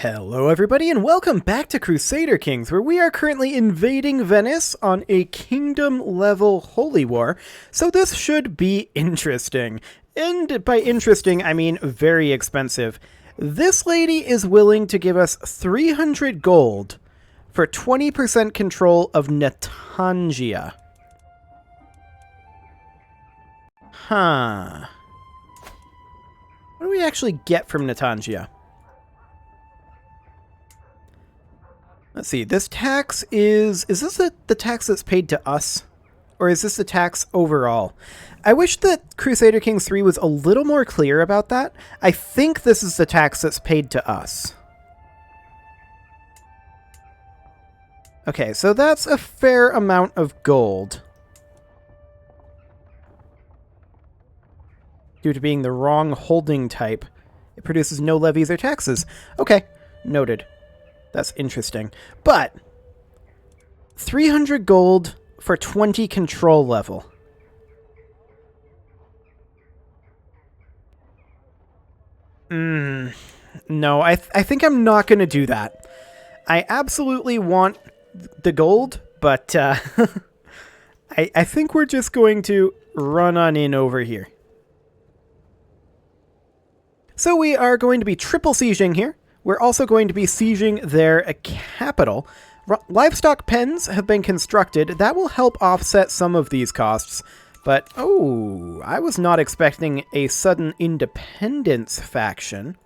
Hello everybody and welcome back to Crusader Kings, where we are currently invading Venice on a kingdom-level holy war, so this should be interesting. And by interesting, I mean very expensive. This lady is willing to give us 300 gold for 20% control of Natangia. Huh. What do we actually get from Natangia? Let's see, this tax is this the tax that's paid to us? Or is this the tax overall? I wish that Crusader Kings 3 was a little more clear about that. I think this is the tax that's paid to us. Okay, so that's a fair amount of gold. Due to being the wrong holding type, it produces no levies or taxes. Okay, noted. That's interesting. But 300 gold for 20 control level. No, I think I'm not going to do that. I absolutely want the gold, but I think we're just going to run on in over here. So we are going to be triple sieging here. We're also going to be sieging their capital. Livestock pens have been constructed. That will help offset some of these costs. But, oh, I was not expecting a sudden independence faction.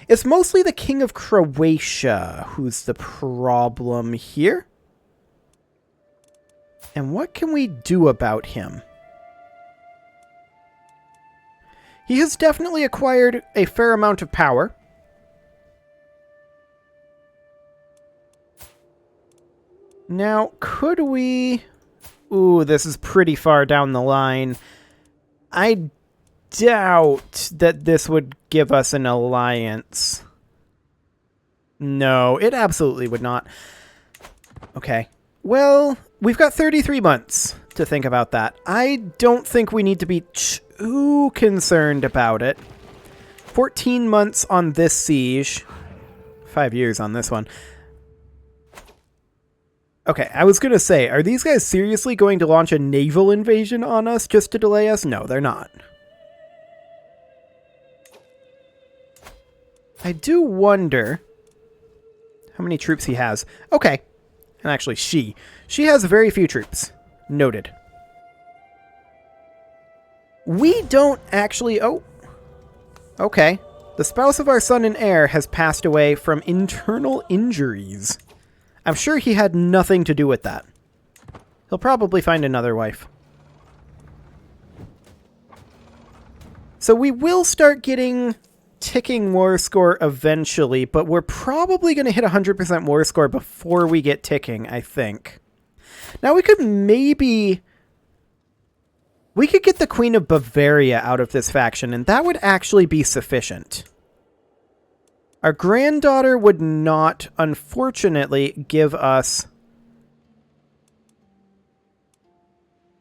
It's mostly the King of Croatia who's the problem here. And what can we do about him? He has definitely acquired a fair amount of power. Now, could we... Ooh, this is pretty far down the line. I doubt that this would give us an alliance. No, it absolutely would not. Okay. Well, we've got 33 months to think about that. I don't think we need to be too concerned about it. 14 months on this siege. 5 years on this one. Okay, I was going to say, are these guys seriously going to launch a naval invasion on us just to delay us? No, they're not. I do wonder how many troops he has. Okay, and actually she has very few troops. Noted. We don't actually... Oh, okay. The spouse of our son and heir has passed away from internal injuries. I'm sure he had nothing to do with that. He'll probably find another wife. So we will start getting ticking war score eventually, but we're probably going to hit 100% war score before we get ticking, I think. Now we could maybe... We could get the Queen of Bavaria out of this faction, and that would actually be sufficient. Our granddaughter would not, unfortunately, give us...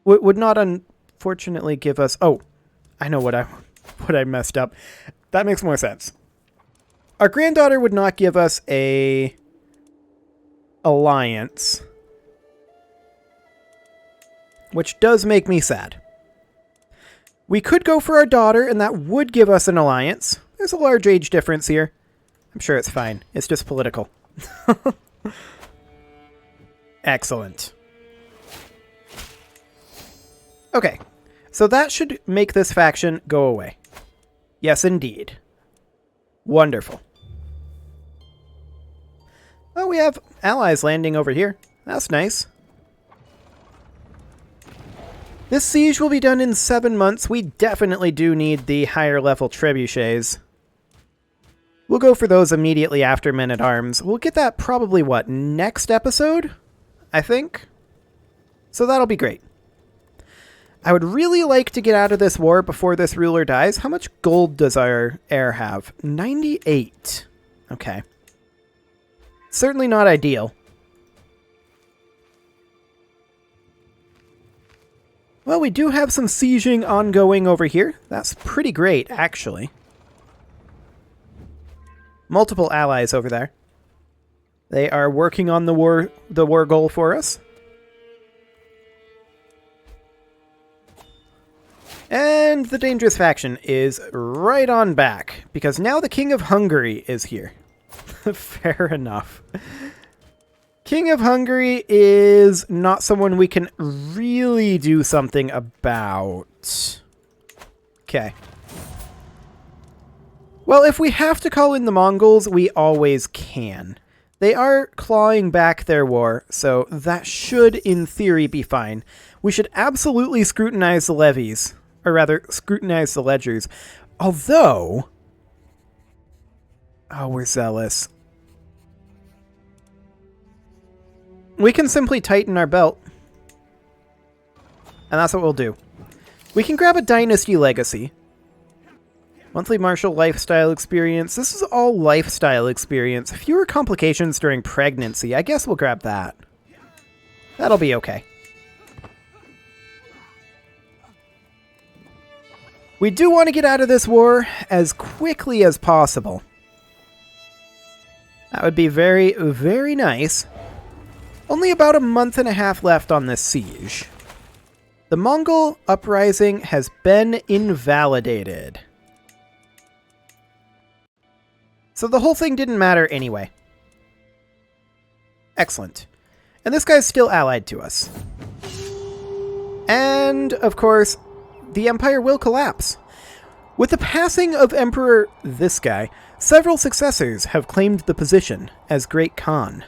Would not, unfortunately, give us... Oh, I know what I messed up. That makes more sense. Our granddaughter would not give us a alliance, which does make me sad. We could go for our daughter, and that would give us an alliance. There's a large age difference here. I'm sure it's fine. It's just political. Excellent. Okay, so that should make this faction go away. Yes, indeed. Wonderful. Oh, we have allies landing over here. That's nice. This siege will be done in 7 months. We definitely do need the higher level trebuchets. We'll go for those immediately after Men-at-Arms. We'll get that probably, what, next episode? I think? So that'll be great. I would really like to get out of this war before this ruler dies. How much gold does our heir have? 98. Okay. Certainly not ideal. Well, we do have some sieging ongoing over here. That's pretty great, actually. Multiple allies over there. They are working on the war goal for us. And the dangerous faction is right on back, because now the King of Hungary is here. Fair enough. King of Hungary is not someone we can really do something about. Okay. Well, if we have to call in the Mongols, we always can. They are clawing back their war, so that should, in theory, be fine. We should absolutely scrutinize the levies. Or rather, scrutinize the ledgers. Although... Oh, we're zealous. We can simply tighten our belt. And that's what we'll do. We can grab a Dynasty Legacy. Monthly martial lifestyle experience. This is all lifestyle experience. Fewer complications during pregnancy. I guess we'll grab that. That'll be okay. We do want to get out of this war as quickly as possible. That would be very, very nice. Only about a month and a half left on this siege. The Mongol uprising has been invalidated. So the whole thing didn't matter anyway. Excellent. And this guy's still allied to us. And, of course, the Empire will collapse. With the passing of Emperor this guy, several successors have claimed the position as Great Khan.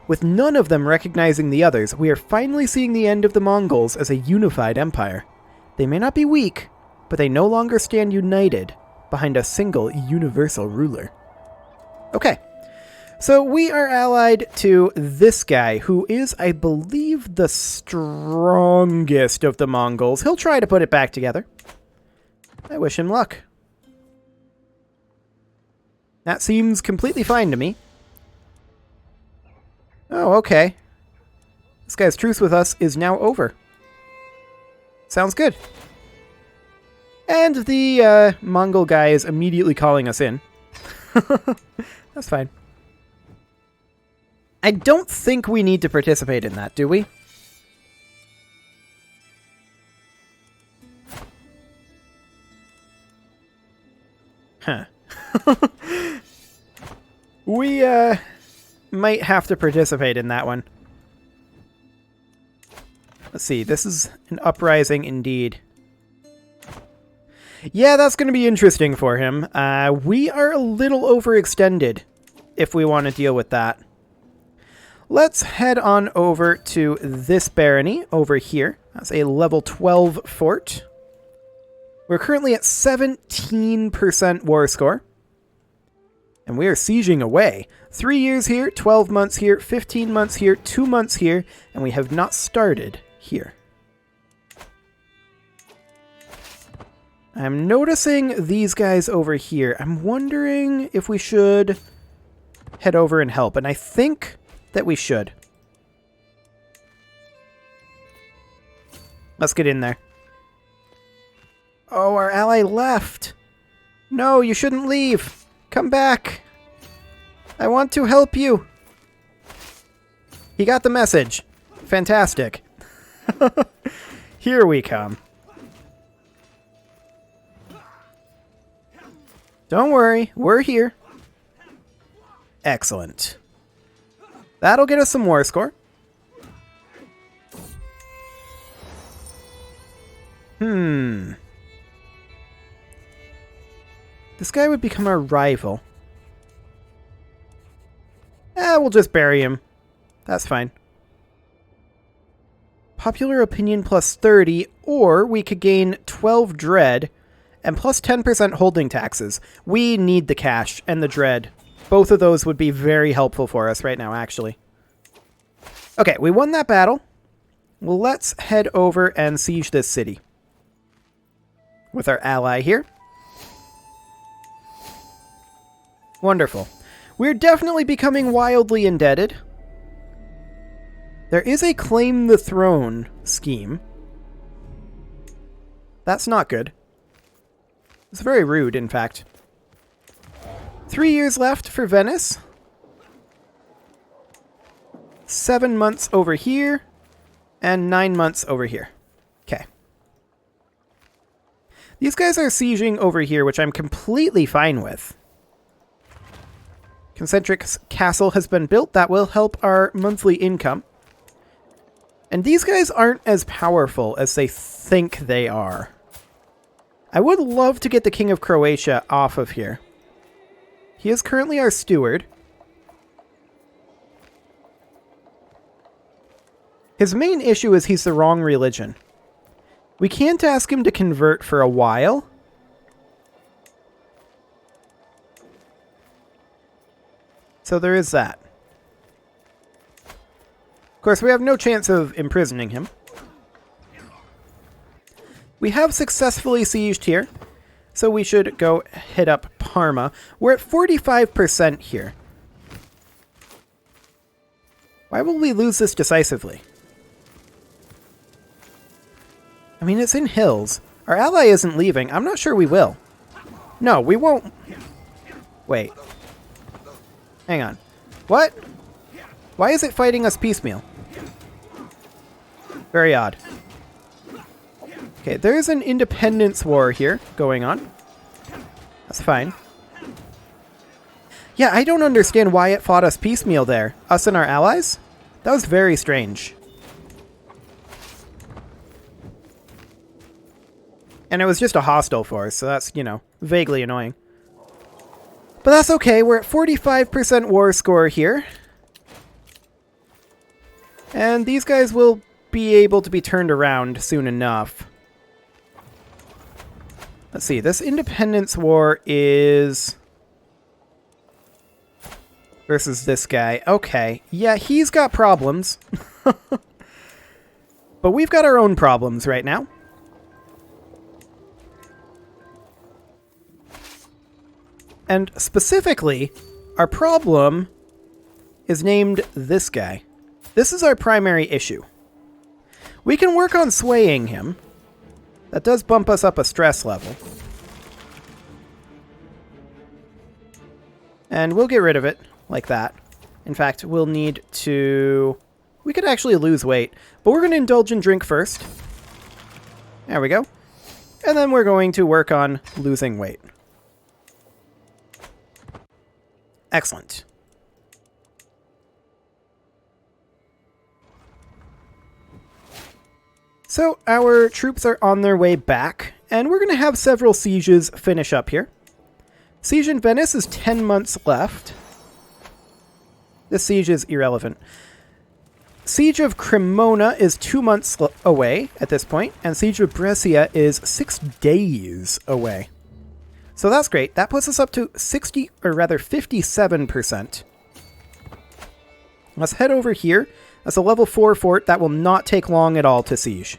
With none of them recognizing the others, we are finally seeing the end of the Mongols as a unified empire. They may not be weak, but they no longer stand united behind a single universal ruler. Okay, so we are allied to this guy, who is, I believe, the strongest of the Mongols. He'll try to put it back together. I wish him luck. That seems completely fine to me. Oh, okay. This guy's truce with us is now over. Sounds good. And the Mongol guy is immediately calling us in. That's fine. I don't think we need to participate in that, do we? Huh. We, might have to participate in that one. Let's see, this is an uprising indeed. Yeah, that's going to be interesting for him. We are a little overextended if we want to deal with that. Let's head on over to this barony over here. That's a level 12 fort. We're currently at 17% war score. And we are sieging away. 3 years here, 12 months here, 15 months here, 2 months here, and we have not started here. I'm noticing these guys over here. I'm wondering if we should head over and help, and I think that we should. Let's get in there. Oh, our ally left. No, you shouldn't leave. Come back. I want to help you. He got the message. Fantastic. Here we come. Don't worry, we're here. Excellent. That'll get us some war score. This guy would become our rival. We'll just bury him. That's fine. Popular opinion plus 30, or we could gain 12 dread and plus 10% holding taxes. We need the cash and the dread. Both of those would be very helpful for us right now, actually. Okay, we won that battle. Well, let's head over and siege this city. With our ally here. Wonderful. We're definitely becoming wildly indebted. There is a claim the throne scheme. That's not good. It's very rude, in fact. 3 years left for Venice. 7 months over here. And 9 months over here. Okay. These guys are sieging over here, which I'm completely fine with. Concentric Castle has been built. That will help our monthly income. And these guys aren't as powerful as they think they are. I would love to get the King of Croatia off of here. He is currently our steward. His main issue is he's the wrong religion. We can't ask him to convert for a while. So there is that. Of course, we have no chance of imprisoning him. We have successfully sieged here, so we should go hit up Parma. We're at 45% here. Why will we lose this decisively? I mean, it's in hills. Our ally isn't leaving. I'm not sure we will. No, we won't. Wait. Hang on. What? Why is it fighting us piecemeal? Very odd. Okay, there's an independence war here going on. That's fine. Yeah, I don't understand why it fought us piecemeal there. Us and our allies? That was very strange. And it was just a hostile force, so that's, you know, vaguely annoying. But that's okay, we're at 45% war score here. And these guys will be able to be turned around soon enough. Let's see, this independence war is versus this guy. Okay, yeah, he's got problems. But we've got our own problems right now. And specifically, our problem is named this guy. This is our primary issue. We can work on swaying him. That does bump us up a stress level. And we'll get rid of it like that. In fact, we'll need to... We could actually lose weight, but we're going to indulge in drink first. There we go. And then we're going to work on losing weight. Excellent. So our troops are on their way back, and we're going to have several sieges finish up here. Siege in Venice is 10 months left. This siege is irrelevant. Siege of Cremona is 2 months away at this point, and Siege of Brescia is 6 days away. So that's great. That puts us up to 60, or rather 57%. Let's head over here. That's a level 4 fort. That will not take long at all to siege.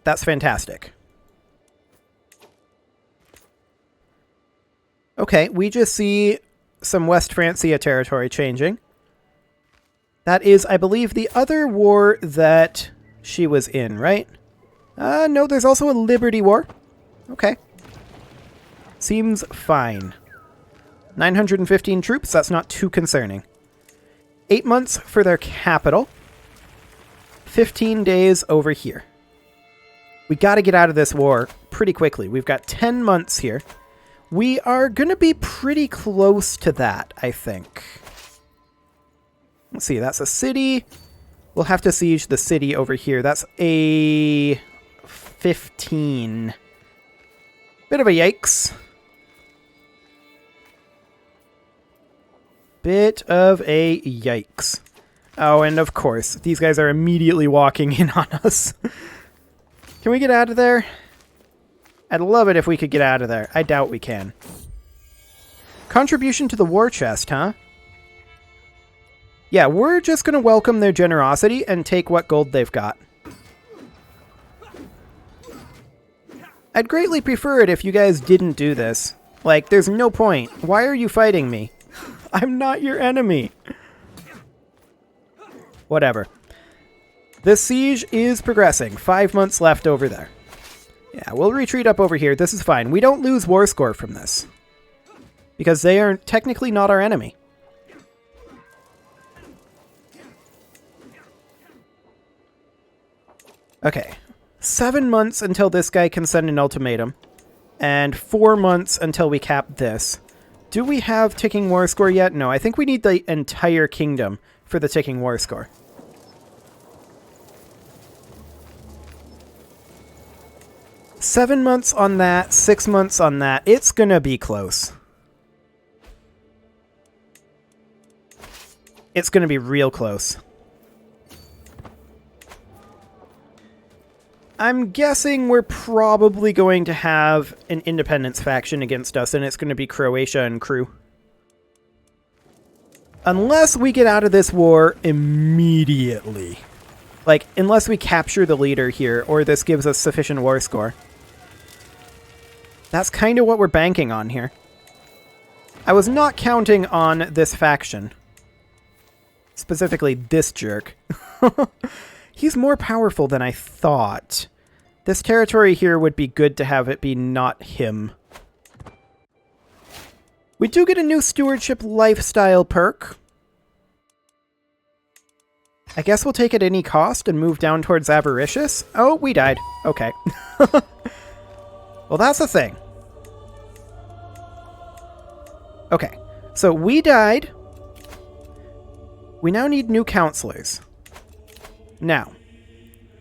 That's fantastic. Okay, we just see some West Francia territory changing. That is, I believe, the other war that she was in, right? No, there's also a Liberty War. Okay. Seems fine. 915 troops, that's not too concerning. 8 months for their capital. 15 days over here. We gotta get out of this war pretty quickly. We've got 10 months here. We are gonna be pretty close to that, I think. Let's see, that's a city. We'll have to siege the city over here. That's a 15. Bit of a yikes. Bit of a yikes. Oh, and of course, these guys are immediately walking in on us. Can we get out of there? I'd love it if we could get out of there. I doubt we can. Contribution to the war chest, huh? Yeah, we're just going to welcome their generosity and take what gold they've got. I'd greatly prefer it if you guys didn't do this. Like, there's no point. Why are you fighting me? I'm not your enemy. Whatever. This siege is progressing. 5 months left over there. Yeah, we'll retreat up over here. This is fine. We don't lose war score from this. because they are technically not our enemy. Okay, 7 months until this guy can send an ultimatum, and 4 months until we cap this. Do we have ticking war score yet? No, I think we need the entire kingdom for the ticking war score. Seven months on that, 6 months on that. It's gonna be close. It's gonna be real close. I'm guessing we're probably going to have an independence faction against us, and it's going to be Croatia and crew. Unless we get out of this war immediately. Like, unless we capture the leader here, or this gives us sufficient war score. That's kind of what we're banking on here. I was not counting on this faction. Specifically, this jerk. He's more powerful than I thought. This territory here would be good to have it be not him. We do get a new stewardship lifestyle perk. I guess we'll take it at any cost and move down towards avaricious. Oh, we died. Okay. Well, that's the thing. Okay, so we died. We now need new counselors. Now,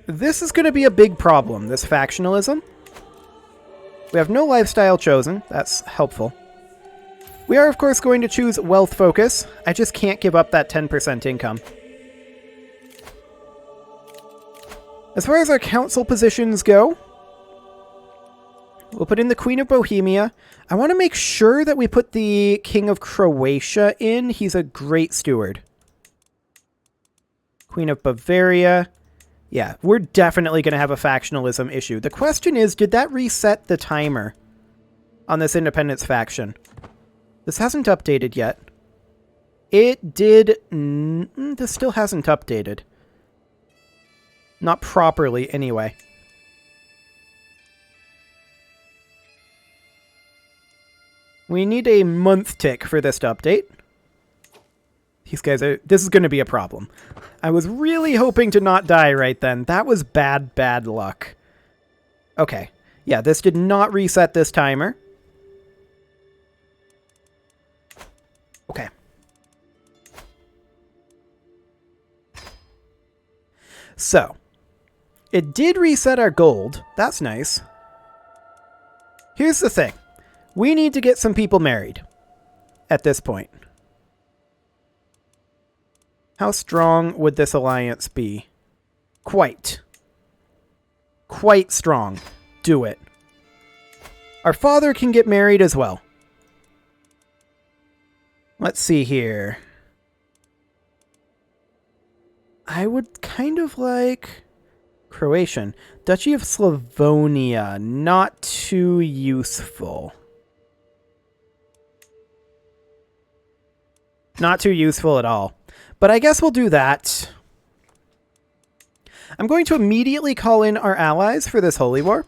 this is going to be a big problem, this factionalism. We have no lifestyle chosen. That's helpful. We are, of course, going to choose wealth focus. I just can't give up that 10% income. As far as our council positions go, we'll put in the Queen of Bohemia. I want to make sure that we put the King of Croatia in. He's a great steward. Queen of Bavaria. Yeah, we're definitely going to have a factionalism issue. The question is, did that reset the timer on this independence faction? This hasn't updated yet. It did... this still hasn't updated. Not properly, anyway. We need a month tick for this to update. These guys are... This is going to be a problem. I was really hoping to not die right then. That was bad, bad luck. Okay. Yeah, this did not reset this timer. Okay. So, it did reset our gold. That's nice. Here's the thing. We need to get some people married at this point. How strong would this alliance be? Quite. Quite strong. Do it. Our father can get married as well. Let's see here. I would kind of like Croatian. Duchy of Slavonia. Not too useful. Not too useful at all. But I guess we'll do that. I'm going to immediately call in our allies for this holy war.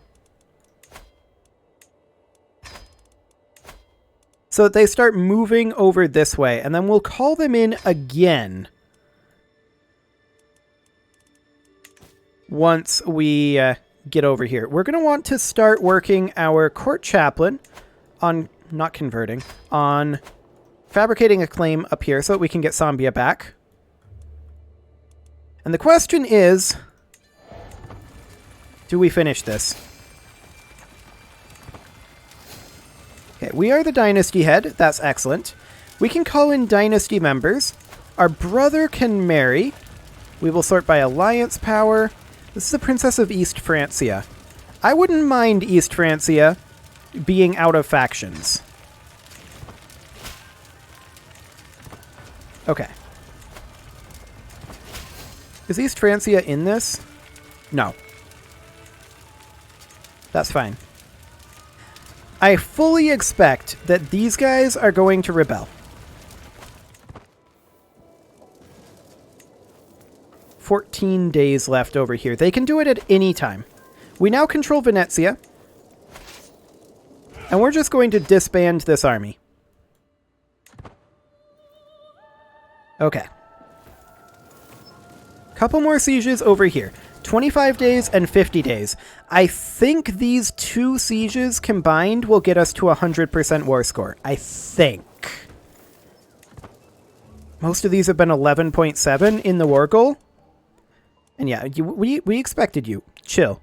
So that they start moving over this way. And then we'll call them in again. Once we get over here. We're going to want to start working our court chaplain on... Not converting. On fabricating a claim up here so that we can get Zambia back. And the question is, do we finish this? Okay, we are the dynasty head. That's excellent. We can call in dynasty members. Our brother can marry. We will sort by alliance power. This is the Princess of East Francia. I wouldn't mind East Francia being out of factions. Okay. Is East Francia in this? No. That's fine. I fully expect that these guys are going to rebel. 14 days left over here. They can do it at any time. We now control Venezia. And we're just going to disband this army. Okay. Couple more sieges over here. 25 days and 50 days. I think these two sieges combined will get us to 100% war score. I think. Most of these have been 11.7 in the war goal. And yeah, we expected you. Chill.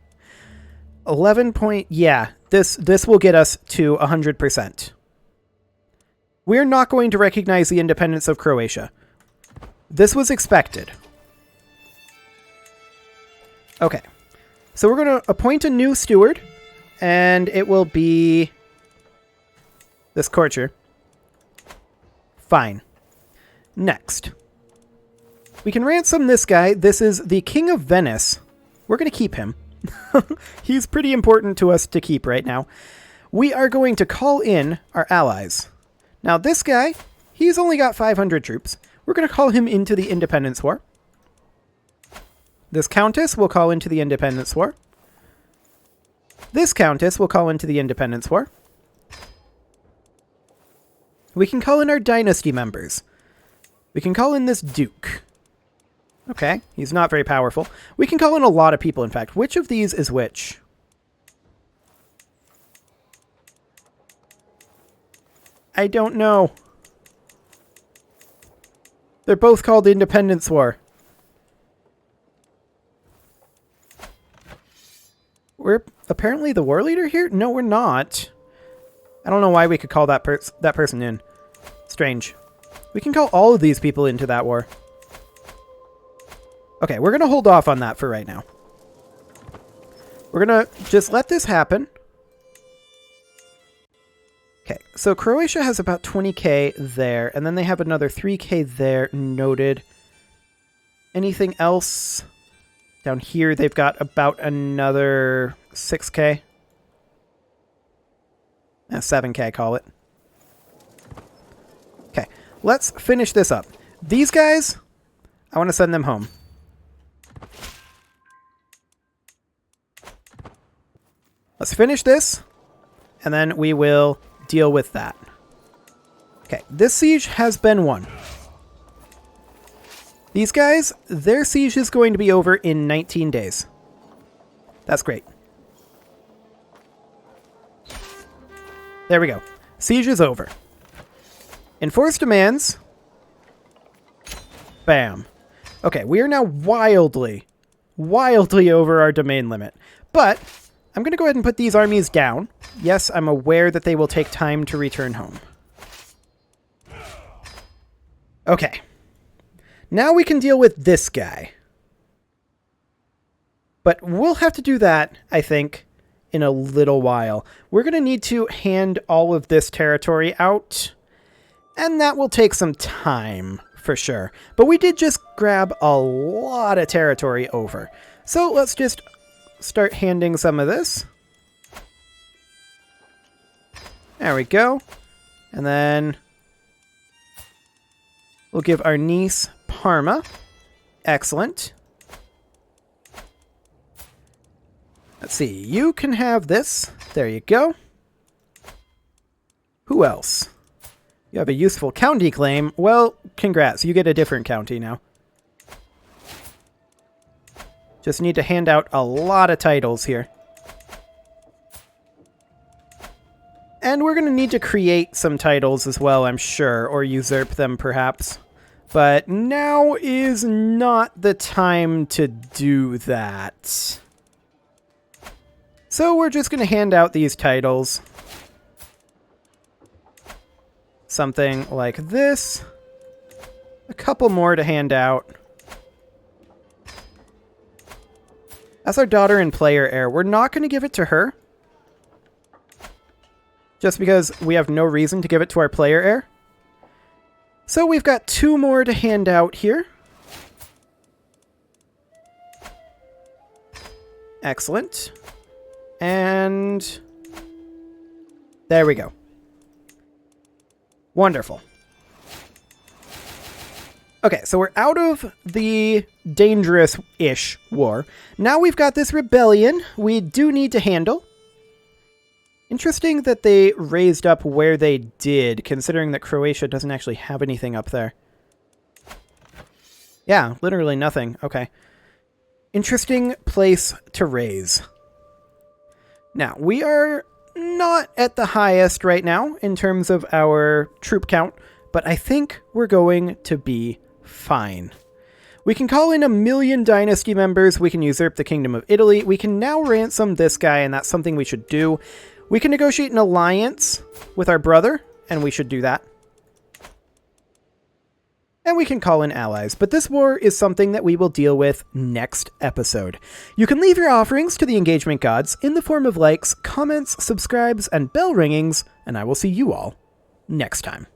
11 point... Yeah, this will get us to 100%. We're not going to recognize the independence of Croatia. This was expected. Okay. So we're going to appoint a new steward. And it will be... this courtier. Fine. Next. We can ransom this guy. This is the King of Venice. We're going to keep him. He's pretty important to us to keep right now. We are going to call in our allies. Now this guy, he's only got 500 troops. We're going to call him into the Independence War. This Countess will call into the Independence War. This Countess will call into the Independence War. We can call in our dynasty members. We can call in this Duke. Okay, he's not very powerful. We can call in a lot of people, in fact. Which of these is which? I don't know. They're both called Independence War. We're apparently the war leader here? No, we're not. I don't know why we could call that person in. Strange. We can call all of these people into that war. Okay, we're going to hold off on that for right now. We're going to just let this happen. Okay, so Croatia has about 20k there, and then they have another 3k there, noted. Anything else? Down here, they've got about another 6k. 7k, call it. Okay, let's finish this up. These guys, I want to send them home. Let's finish this, and then we will deal with that. Okay, this siege has been won. These guys, their siege is going to be over in 19 days. That's great. There we go. Siege is over. Enforced demands. Bam. Okay, we are now wildly over our domain limit. But I'm going to go ahead and put these armies down. Yes, I'm aware that they will take time to return home. Okay. Now we can deal with this guy. But we'll have to do that, I think, in a little while. We're going to need to hand all of this territory out. And that will take some time, for sure. But we did just grab a lot of territory over. So let's just start handing some of this. There we go. And then we'll give our niece Parma. Excellent. Let's see. You can have this. There you go. Who else? You have a useful county claim. Well, congrats. You get a different county now. Just need to hand out a lot of titles here. And we're going to need to create some titles as well, I'm sure, or usurp them perhaps. But now is not the time to do that. So we're just going to hand out these titles. Something like this. A couple more to hand out. That's our daughter and player heir. We're not going to give it to her. Just because we have no reason to give it to our player heir. So we've got 2 more to hand out here. Excellent. And there we go. Wonderful. Okay, so we're out of the dangerous-ish war. Now we've got this rebellion we do need to handle. Interesting that they raised up where they did, considering that Croatia doesn't actually have anything up there. Yeah, literally nothing. Okay. Interesting place to raise. Now, we are not at the highest right now in terms of our troop count, but I think we're going to be fine. We can call in 1,000,000 dynasty members. We can usurp the Kingdom of Italy. We can now ransom this guy, and that's something we should do. We can negotiate an alliance with our brother, and we should do that. And we can call in allies, but this war is something that we will deal with next episode. You can leave your offerings to the engagement gods in the form of likes, comments, subscribes, and bell ringings, and I will see you all next time.